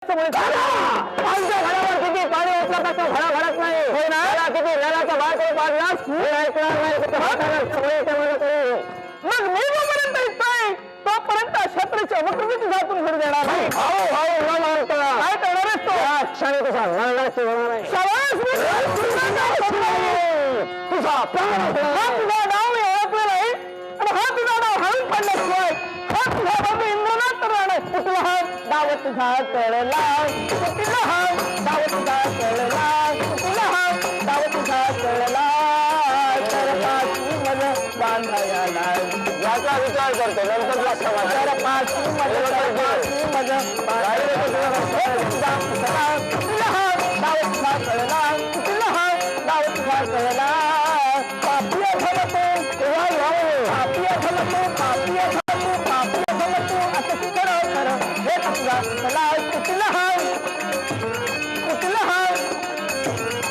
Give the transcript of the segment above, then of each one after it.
आमच्या घरावर किती पाणी ओतलं तर तो घरा भरत नाही. हो ना, किती नळाचा बाहेर पाडलास हे ऐकणार नाही. मग मी जोपर्यंत ऐकतोय तोपर्यंत छत्रीच्या वक्र तुझ्यातून घरी देणार नाही. भाऊ भाऊ न मारता काय करणार आहेस तो? या क्षणी तुझा मरणाची होणार आहे. तुझा प्राण हा तुझा डाव मी ओळखला नाही आणि हा तुझा डाव हळून पडल्याशिवाय हा तुझा बाबू इंद्रनाथ तर राहणार. कुठला हा डाव तुझा कळला, कुठला हा डाव तुझा कळला, कुठला हा डाव तुझा कळला. तर पाची मज बांधायला याचा विचार करतो नंतर लक्षात तर पाची मज कुठला हा डाव तुझा कळला, कुठला हा डाव तुझा कळला. पापिया झाला तो तेव्हा पापिया झाला तो पापिया झाला तो पापिया झाला तो आता खरं खरं हे तुझा मला कुठला हा कुठला हा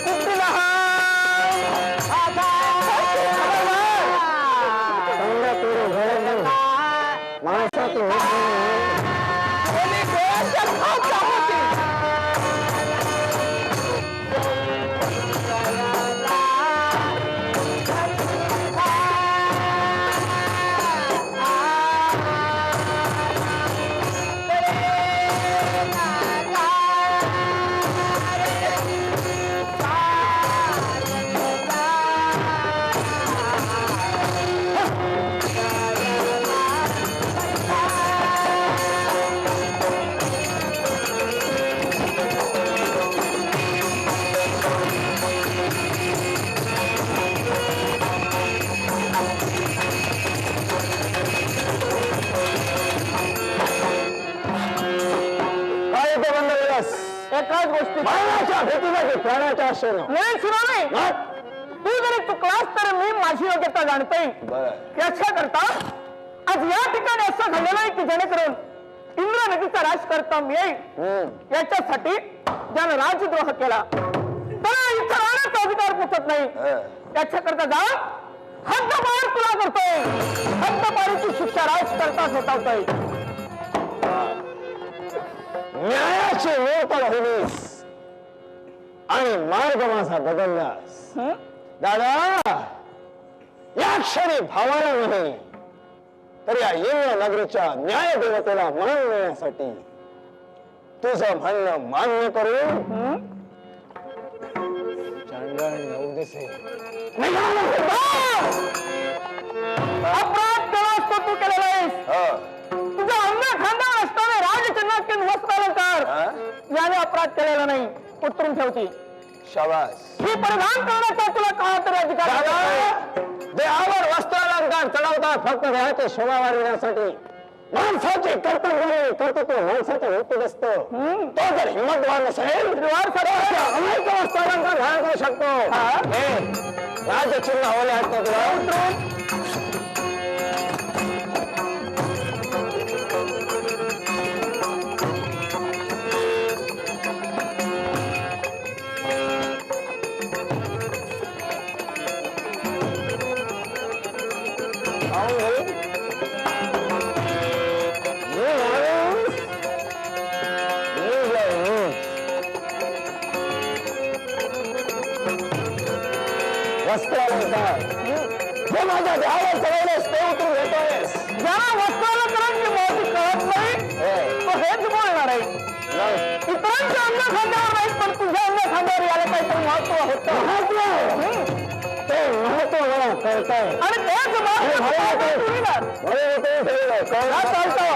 कुठला हा माणसाची एकाच गोष्टी प्राणाच्या भीतीसाठी प्राणाच्या आश्रय नाही सुनावे. तू जरी चुकलास तर मी माझी योग्यता जाणते. याच्या करता आज या ठिकाणी असं घडलेलं आहे की जेणेकरून इंद्र नदीचा राज करता येईल. याच्यासाठी ज्यानं राजद्रोह केला त्याला इथं राहण्याचा अधिकार पोचत नाही. याच्या करता जा हद्दपार तुला करतोय. हद्दपारीची शिक्षा राज करताच होतावतोय. न्यायाची वेळ होलीस आणि मार्ग माझा बदललास. दादा या क्षणी भावाला नाही तर या इंद्र नगरीच्या न्याय देवतेला मान मिळण्यासाठी तुझं म्हणणं मान्य करून चंद्र येऊ दिसे. अपराध केला असतो तू केलेला आहेस. तुझा अंगा खांदा असताना राजचंद्रात वस्त्रालंकार याने अपराध केलेला नाही. उतरून ठेवती शाबास. ही परिधान करण्याचा तुला का तरी अधिकार. देहावर वस्त्रालंकार चढवतात फक्त देहाची शोभा वाढवण्यासाठी. माणसाचे कर्तव्य माणसाच्या वृत्तीत असतो. तो जर हिंमतवान नसेल अनेक वस्त्रालंकार धारण करू शकतो. राजचिन्ह हवले आहेत का तुला? उतरून वस्त्रालंकार जे माझ्या देहावर चढवलेस ते उतरून घेतोयस. ज्याला वस्त्रालंकारांची महत्व कळत नाही तो हेच बोलणार आहे. इतरांच्या अंग खांद्यावर नाही पण तुझ्या अंग खांद्यावर याला काहीतरी महत्व होतं. ते महत्व मला कळत आहे आणि तेच चालतं.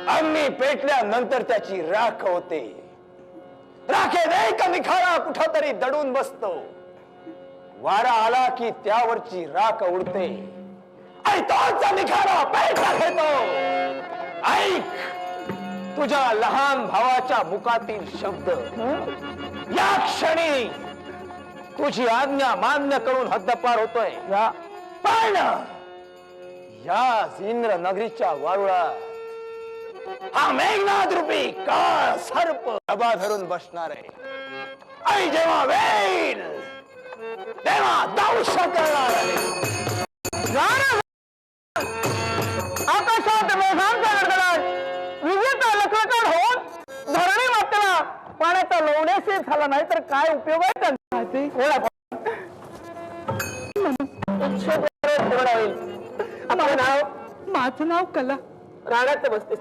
अग्नी पेटल्यानंतर त्याची राख होते. राखेत एक निखारा कुठंतरी दडून बसतो. वारा आला की त्यावरची राख उडते आणि तोच निखारा पेटला घेतो. ऐक तुझ्या लहान भावाच्या मुखातील शब्द. या क्षणी तुझी आज्ञा मान्य करून हद्दपार होतोय. पण या इंद्र नगरीच्या वारुळात हा मेघनाद रूपी काळ सर्प डबा धरून बसणार आहे. आणि जेव्हा वेळ तेव्हा दंश करणार आहे. आकाशात मेघांचा गडगडाट, विजेचा लखलखाट होऊन धरणी मातेला पाण्याचा लोण्याशी झाला नाही तर काय उपयोग आहे त्यांचा? आपलं नाव? माझं नाव कला. राहण्याचं बसते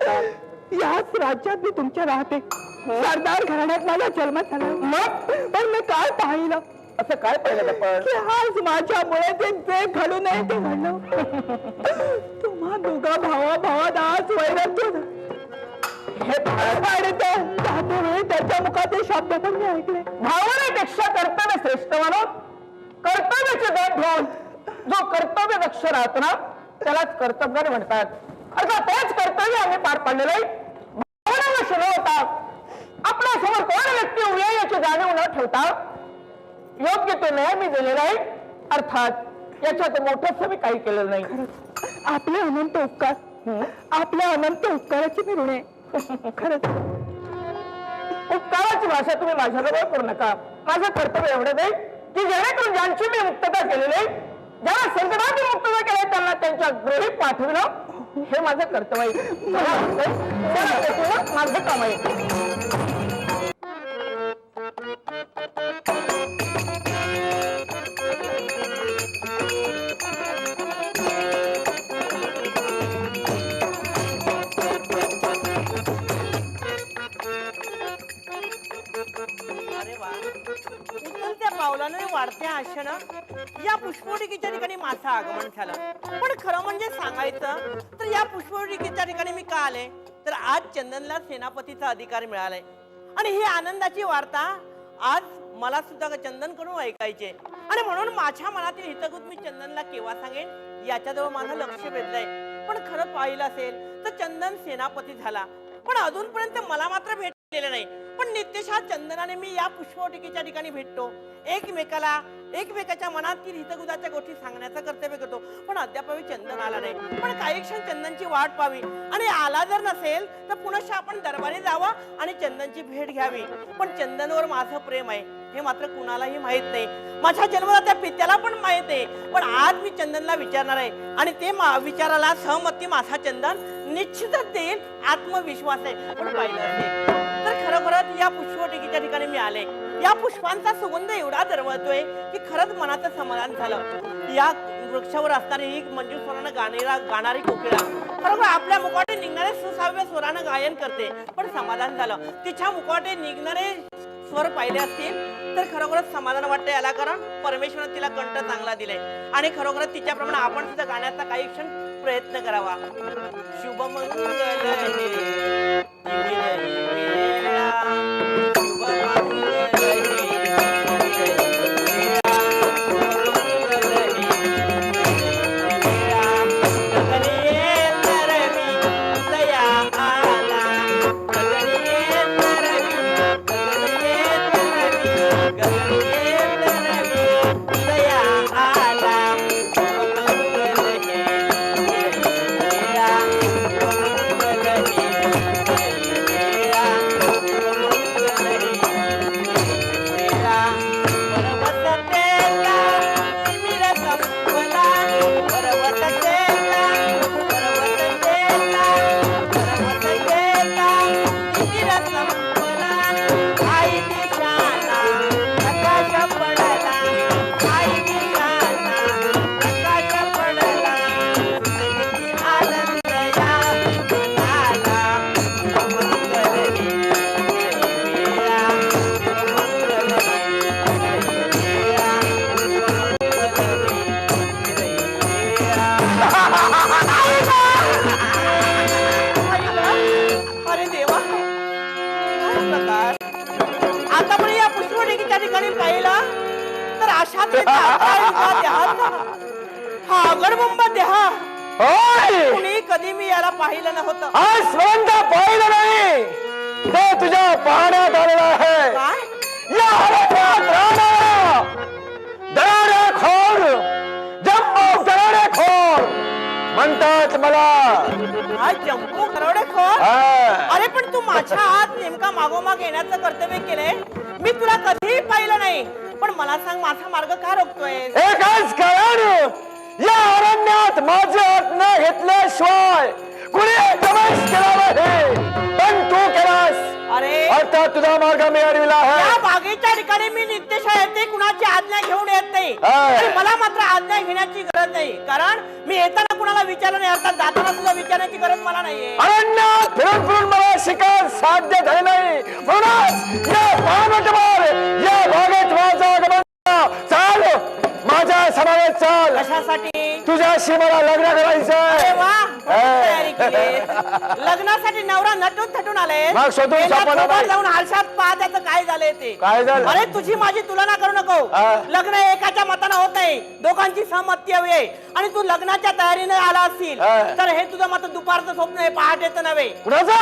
याच राज्यात मी तुमच्या राहते. सरदार घराण्यात माझा जन्म झाला. मग पण मी काय पाहिलं, असं काय पाहिलं आपण? की आज माझ्यामुळे जे घडू नये ते घडलं. तुम्हा दोघा भावात आज वैराग्य हे वेळी त्याच्या मुखाचे शब्द पण मी ऐकले. भावनेपेक्षा कर्तव्य श्रेष्ठ म्हणून कर्तव्याचे गट घेऊन जो कर्तव्य दक्ष राहतो ना त्यालाच कर्तव्य म्हणतात. अर्थात तेच कर्तव्य आम्ही पार पाडलेलं आहे. भावनेला न होता आपल्या समोर कोण व्यक्ती उभे याची जाणीव न ठेवता योग्य तो न्याय मी दिलेला आहे. अर्थात याच्यात मोठंच मी काही केलेलं नाही. आपले अनंत उपकार, आपल्या अनंत उपकाराची मी ऋण आहे. खरंच उपकाराची भाषा तुम्ही माझ्याजवळ करू नका. माझं कर्तव्य एवढं नाही की जेणेकरून ज्यांची मी मुक्तता केलेली आहे, ज्यांना संकटाची मुक्तता केली त्यांना त्यांच्या गृही पाठविणं हे माझं कर्तव्य आहे. माझं काम आहे. उचलत्या पावलाने वाढत्या आशेनं या पुष्पवृष्टीच्या ठिकाणी माझं आगमन झालं. पण खरं म्हणजे सांगायचं तर या पुष्पवृष्टीच्या ठिकाणी मी का आले तर आज चंदनला सेनापतीचा अधिकार मिळालाय आणि ही आनंदाची वार्ता आज मला सुद्धा चंदन कडून ऐकायचे आणि म्हणून माझ्या मनातील हितगुज मी चंदनला केव्हा सांगेन याच्याजवळ माझं लक्ष वेधलंय. पण खरं पाहिलं असेल तर चंदन सेनापती झाला पण अजूनपर्यंत मला मात्र भेटलेलं नाही. पण नित्यशा चंदनाने मी या पुष्पवृष्टीच्या ठिकाणी भेटतो, एकमेकाच्या मनातील हितगुजाच्या गोष्टी सांगण्याचं कर्तव्य करतो. पण अद्यापही चंदन आला नाही. पण काही क्षण चंदनची वाट पाहावी आणि आला जर नसेल तर पुनश्च आपण दरबारी जावं आणि चंदनची भेट घ्यावी. पण चंदनवर माझं प्रेम आहे हे मात्र कुणालाही माहित नाही. माझ्या जन्मदात्या पित्याला पण माहित आहे. पण आज मी चंदनला विचारणार आहे आणि ते विचाराला सहमती माझा चंदन निश्चितच देईल, आत्मविश्वास आहे. पण पाहिलं असेल तर खरोखरच या पुष्पवृष्टीच्या ठिकाणी मी आले. या पुष्पांचा सुगंध एवढा दरवळतोय की खरंच मनाचं समाधान झालं. या वृक्षावर असणारी ही मंजूर स्वरानं गाणारी कोकिळा खरोखर आपल्या मुखाटे निघणारे सुसाव्य स्वरानं गायन करते. पण समाधान झालं. तिच्या मुखाटे निघणारे स्वर पाहिले असतील तर खरोखरच समाधान वाटतं. याला कारण परमेश्वराने तिला कंठ चांगला दिलाय आणि खरोखरच तिच्याप्रमाणे आपण सुद्धा गाण्याचा काही क्षण प्रयत्न करावा. शुभमंगल ठिकाणी पाहिला तर अशाच हा अगडबंब देहा कुणी कधी मी याला पाहिलं नव्हतं. स्वंत पाहिलं नाही ते तुझ्या पाहण्यात आलेला आहे. या दराडेखोर जम्बो दराडेखोर म्हणतात मला. हा जम्बो दराडेखोर? अरे पण तू माझ्या हात नेमका मागोमाग येण्याचं कर्तव्य केलंय मी तुला कधीही पाहिलं नाही, पण मला सांग माझा मार्ग का रोखतोय? एकच कारण, या अरण्यात माझे आज्ञा घेतल्याशिवाय कुणी प्रवेश केला नाही, पण तू केलास. अरे अर्थात तुझा मार्ग मी अडविला आहे. या बागेच्या ठिकाणी मी नित्यशा येते, कुणाची आज्ञा घेऊन येत नाही. आहे. आणि मला मात्र आज्ञा घेण्याची गरज नाही, कारण मी येताना कुणाला विचारलं नाही, अर्थात जाताना सुद्धा विचारण्याची गरज मला नाहीये. अरण्यात फिरून फिरून मला शिकार साध्य झाले नाही, म्हणूनच या पानवटवर या बागेत माझा आगमन चाल, माझ्या समावेश चाल. कशासाठी? तुझ्याशी मला लग्न अरे करायचंय. वा, तयारी केली. लग्नासाठी नवरा नटून थटून आले, मग शोधून सापडला नाही. जाऊन हालशात पाहा त्याचं काय झालंय ते. काय झालं? अरे तुझी माझी तुलना करू नको. हा. लग्न एकाच्या मतानं होत नाही, दोघांची सहमती हवी आहे. आणि तू लग्नाच्या तयारीने आला असतील हा. तर हे तुझं मात्र दुपारचं स्वप्न आहे, पहाटेचं नव्हे. कुणाचं?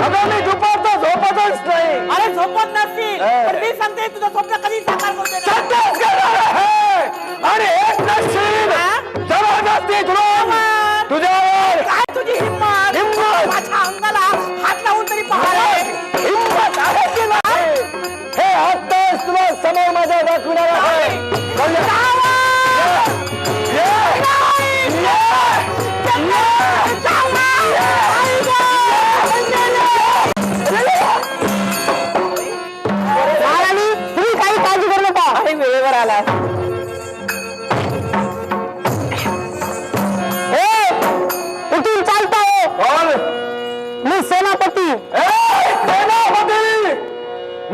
अगं मी दुपारचं झोपतच नाही. अरे झोपत नसतील, हा. पण मी सांगते तुझं स्वप्न कधी साकार करते. सत्याच करणार आहे. आणि एक नशीब जबरदस्ती तुझ्यावर. काय तुझी हिम्मत? हिम्मत. माझ्या अंगाला हात लावून तरी पहा. हिम्मत आहे की नाही, हे आत्ताच तुला समोर माझ्या दाखविणार आहे. तुम्ही काही काळजी करू नका. अरे वेळेवर आला. उठून चालता हो. कोण? मी सेनापती. सेनापती,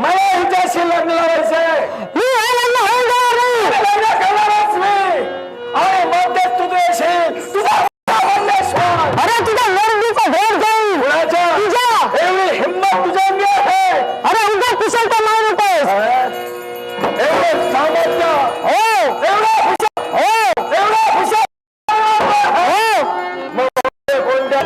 मला हिच्याशी लग्न लावायचंय. मी हे लग्न होऊन देणार नाही. लग्न करणारच मी. आणि मध्येच तू देशील तुझा परमेश्वर. अरे तुझ्या मर्जीचा भेद घेईन. कुणाच्या? तुझ्या. एवढी हिंमत तुझ्या अंगी आहे. अरे उद्या कुशल तर नाही नकोस. एवढं सामर्थ्य, हो एवढं हुशार, हो एवढं हुशार. हो. मग कोणत्या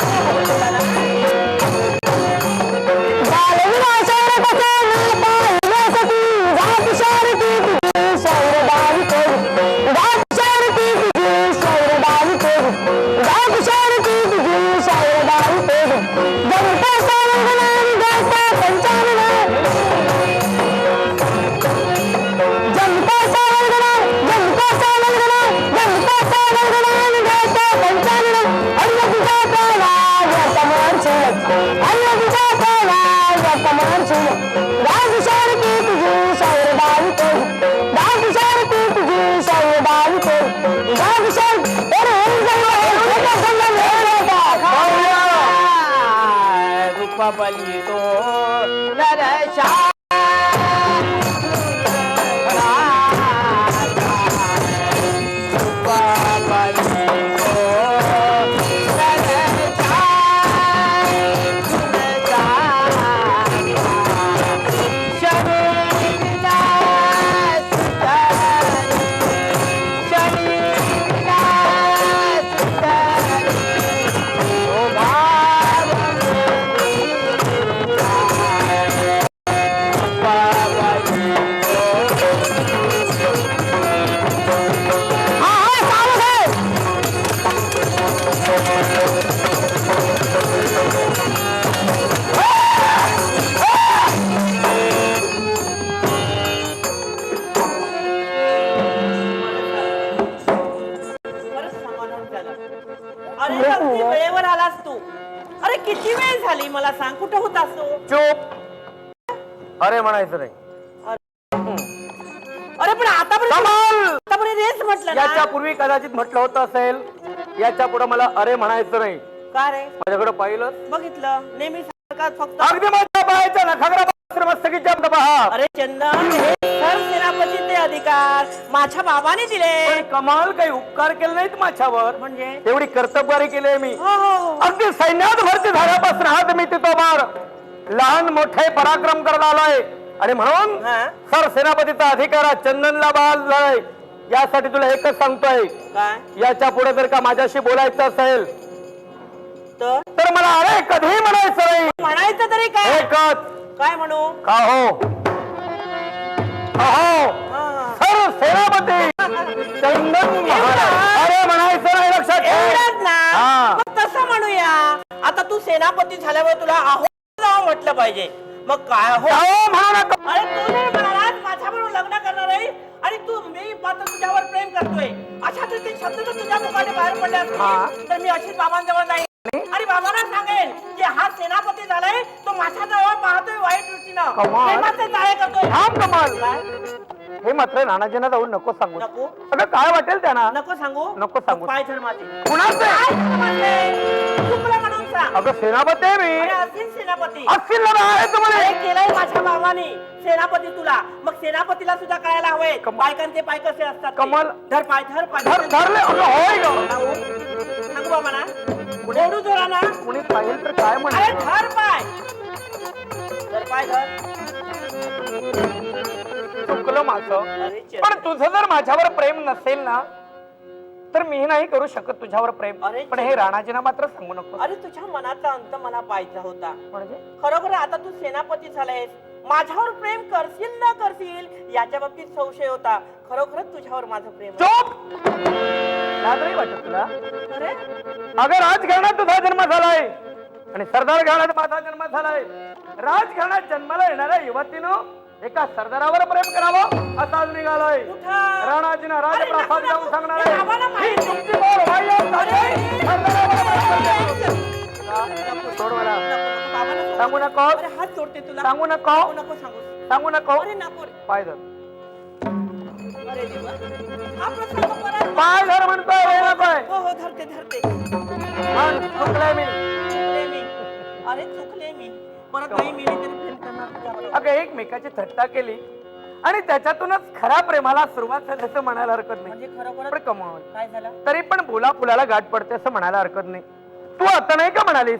रूपाबली तो नरशा वेळेवर आलास तू. अरे किती वेळ झाली मला सांग, कुठे होतास तू? चूप. अरे म्हणायचं नाही. अरे पण आतापर्यंत रेस म्हटलं ना. याच्या पूर्वी कदाचित म्हटलं होतं असेल, याच्या पुढे मला अरे म्हणायचं नाही. का रे? माझ्याकडे पाहिलं, बघितलं नेहमी सारखा फक्त. अगदी माझ्या पायाच्या नखाग्रापासून मस्तकीच्या पहा. अरे चंदन, हे सर सेनापतीचे अधिकार माझ्या बाबाने दिले. पण कमाल, काही उपकार केले नाहीत माझ्यावर. म्हणजे एवढी कर्तबगारी केली मी. हो हो हो. अगदी सैन्यात भरती झाल्यापासून हात मी तिथोबार लहान मोठे पराक्रम करत आलोय. आणि म्हणून हा? सर सेनापतीचा अधिकार चंदनला बाळगलाय. यासाठी तुला एकच सांगतोय, काय याच्या पुढे जर का माझ्याशी बोलायचं असेल तर मला अरे कधी म्हणायचं नाही. म्हणायचं तरी काय? एकच. काय म्हणू? का हो? अहो हा. सर सेनापती चंदन महाराज. अरे म्हणायचं नाही, लक्षात ठेव. एवढंच ना? हा. मग तसं म्हणूया. आता तू सेनापती झाल्यावर तुला आहो जावं म्हटलं पाहिजे. मग काय हो जाओ म्हणू नका. अरे तू नाही म्हणालास माझ्याबरोबर लग्न करणार आहे आणि तू मी मात्र तुझ्यावर प्रेम करतोय अशा तरी शब्द जर तुझ्या मुखाने बाहेर पडले असतील तर मी अशीच बाबांजवळ नाही आणि बाबांना सांगेन की हा सेनापती झालाय तो माझ्याजवळ पाहतोय वाईट दृष्टीनं कमाल. प्रेमाचे जाळे करतोय. थांब कमाल. काय? हे मात्र नानाजींना जाऊन नको सांगू. नको? अगं काय वाटेल त्यांना. नको सांगू नको सांगू. पाय धर माझे. कुणाचे? पाय धर माझे. चुकलं म्हणून सांग. अगं सेनापती आहे अरे मी. असेल सेनापती असतील ना आहे तुम्हाला. हे केलंय माझ्या बाबांनी सेनापती तुला मग सेनापतीला सुद्धा कळायला हवंय बायकांचे पाय कसे असतात ते. कमाल. धर पाय धर पाय धरले. अगं होय ग. सांगू बाबा ना ओढू जोरा ना कुणी पाहिलं तर काय अरे म्हणाल. धर पाय धर पाय धर चुकलं माझं. अरे चल. पण तुझं जर माझ्यावर प्रेम नसेल ना तर मी नाही करू शकत तुझ्यावर प्रेम. अरे पण हे राणाजीना मात्र सांगू नको. अरे तुझ्या मनाचा अंत मला पाहायचा होता म्हणजे खरोखर आता तू सेनापती झालायस माझ्यावर प्रेम करशील ना करशील याच्या बाबतीत संशय होता खरोखरच तुझ्यावर माझं प्रेम आहे. चुप. लाज नाही वाटत तुला. अरे अगं राजघराण्यात तुझा जन्म झालाय आणि सरदार घराण्यात माझा जन्म झालाय. राजघराण्यात जन्माला येणाऱ्या युवतीनं एका सरदारावर प्रेम करावं असा आज निघालाय. कुठं? राणाजीना राजप्रासाद अरे, जाऊन सांगणार हे आहे बाबांना माहिती ही तुमची बोल बाह्य चालली. सरदारावर प्रेम करते. नको, सोड मला. नको, बाबांना सोड. सांगू नको. अरे हात जोडते तुला सांगू नको. नको सांगू सांगू नको. अरे नको रे. पाय धर. अरे देवा हा प्रसंग परत पाय धर म्हणतोय हे नकोय. हो हो धरते धरते म्हण, चुकलंय मी. चुकले मी अरे चुकले मी परत नाही मिली तरी प्रेम करणार तुझ्याबरोबर. अगं एकमेकाची थट्टा केली आणि त्याच्यातूनच खऱ्या प्रेमाला सुरुवात झाली असं म्हणायला हरकत नाही. म्हणजे खरोखर पण कमाल. काय झालं तरी पण बोला फुलाला गाठ पडते असं म्हणायला हरकत नाही. तू आता नाही का म्हणालीस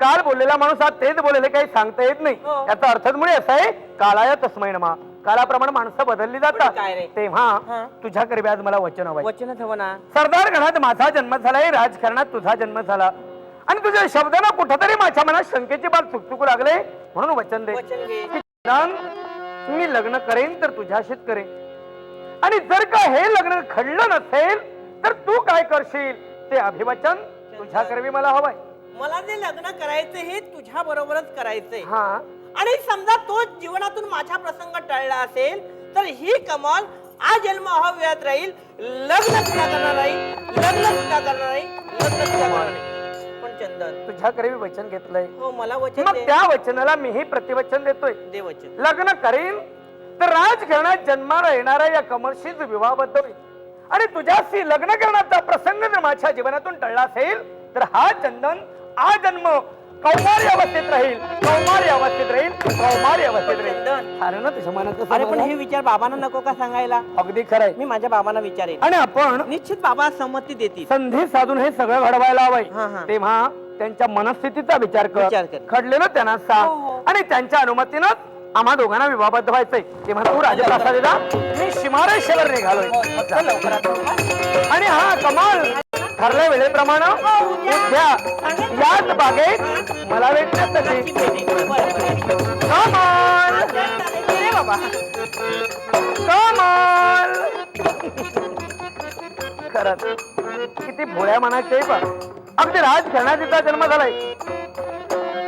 काल बोललेला माणूस आज तेच बोललेले काही सांगता येत नाही. हो. याचा अर्थच मुळे असा आहे काळाया तस्मै नमा. कालाप्रमाणे माणसं बदलली जातात. काय रे? तेव्हा तुझ्याकडे आज मला वचन हवं. वचनच हवं ना सरदार गणात माझा जन्म झालाय राजकारणात तुझा जन्म झाला आणि तुझ्या शब्दांना कुठंतरी माझ्या मनात शंकेची बाब चुकचुकू लागले म्हणून वचन दे वचन घे की निदान मी लग्न करेन तर तुझ्याशीच करेन आणि जर का हे लग्न घडलं नसेल तर तू काय करशील ते अभिवचन तुझ्याकरवी मला हवंय. मला जे लग्न करायचं हे तुझ्या बरोबरच करायचंय हा आणि समजा तो जीवनातून माझा प्रसंग टळला असेल तर ही कमाल आजन्म अव्ययात राहील. लग्न सुद्धा करणार नाही लग्न सुद्धा करणार नाही लग्न सुद्धा करणार नाही. पण चंदन तुझ्याकरवी वचन घेतलंय हो मला वचन मग दे. त्या वचनाला मीही प्रतिवचन देतोय. दे वचन लग्न करीन तर राजघराण्यात जन्माला येणाऱ्या या कमलशीच विवाहबद्ध होईल आणि तुझ्याशी लग्न करण्याचा प्रसंग जर माझ्या जीवनातून टळला असेल तर हा चंदन आजन्म कौमारी अवस्थेत राहील. कौमारी अवस्थेत राहील. कौमारी अवस्थेत राहील. चंदन अरे ना तुझ्या मनात अरे पण हे विचार बाबांना नको का सांगायला अगदी खरंय. मी माझ्या बाबांना विचारेन आणि आपण निश्चित बाबा संमती देतील. संधी साधून हे सगळं घडवायला हा, हा. हवंय. तेव्हा त्यांच्या मनस्थितीचा विचार विचार कर. कर. घडलेलं त्यांना हो, सांग हो. आणि त्यांच्या अनुमतीनं आम्हा दोघांना विवाहबद्ध व्हायचंय. तेव्हा तू राजप्रासादीला मी सीमारेषेवर निघालोय चल लवकरात आणि हा कमाल ठरल्या वेळेप्रमाणे उद्या याच बागेत मला भेटण्यासाठी कमाल रे बाबा कमाल. खरंच किती भोळ्या मनाचे आहे बा. अगदी राजघराण्याचा जन्म झालाय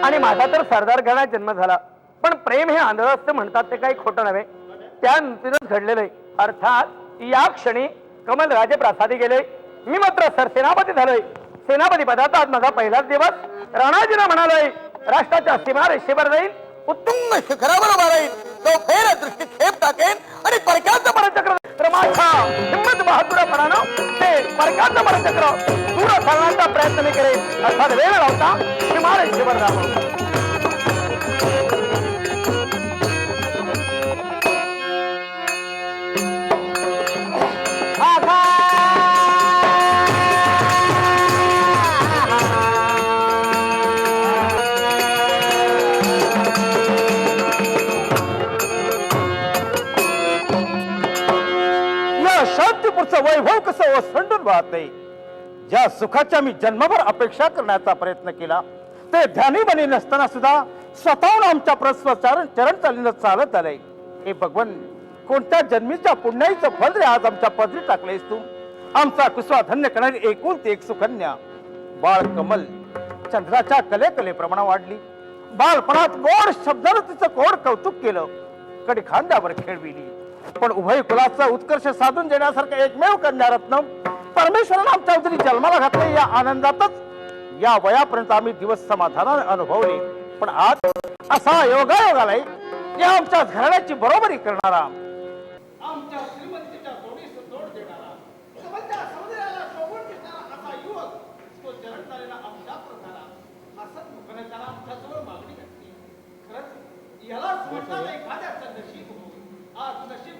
आणि माझा तर सरदार घराण्यात जन्म झाला पण प्रेम हे आंधळ असतं म्हणतात ते काही खोटं नव्हे. त्या नुतीनच घडलेलं आहे. अर्थात या क्षणी कमल राजे प्रासादी गेले मी मात्र सरसेनापती झालोय. सेनापती पदाचा आज माझा पहिलाच दिवस. राणाजीना म्हणालोय राष्ट्राच्या सीमारेषेवर जाईल उत्तुंग शिखरावर उभा राहील तो फेर दृष्टी खेप टाकेन आणि परक्याचं परचक्र तर माझ्या हिंमत बहादुरापणानं ते परक्याचं परचक्र दूर चालण्याचा प्रयत्न मी करेन. अर्थात वेळ लावता सीमारेषेवर जावं. शांतीपूरचं वैभव कसं ओसंडून वाहत नाही. ज्या सुखाच्या मी जन्मभर अपेक्षा करण्याचा प्रयत्न केला ते ध्यानी बनी नसताना सुद्धा स्वतःहून आमच्या प्रस्वचारण चरण चालीनं चालत आलंय. हे भगवन कोणत्या जन्मीच्या पुण्याईचं फल रे आज आमच्या पदरी टाकलेस तू. आमचा कुसवा धन्य करणारी एकूण ती एक सुकन्या बाळ कमल चंद्राच्या कले कलेप्रमाणे वाढली बालपणात गोड शब्दानं तिचं गोड कौतुक केलं, कडी खांद्यावर खेळविली. पण उभय कुलाचा उत्कर्ष साधून देण्यासारखं एकमेव कन्यारत्न परमेश्वरानं आमच्या उदरी जन्माला घातले. या आनंदातच या वयापर्यंत आम्ही दिवस समाधानाने अनुभवले. पण आज असा योगायोग आलाय की आमच्या घराण्याची बरोबरी करणारा, आमच्या श्रीमंतीच्या जोडीस जोड देणारा, समजल्या समुद्राला शोभून घेणारा असा युवक तो जन्म झालेला अभिजात झाला. हसतमुखाने त्याला आमच्याजवळ मागणी घातली. खरंच याला समजणार एखाद्याचं नशीब हो. आज नशीब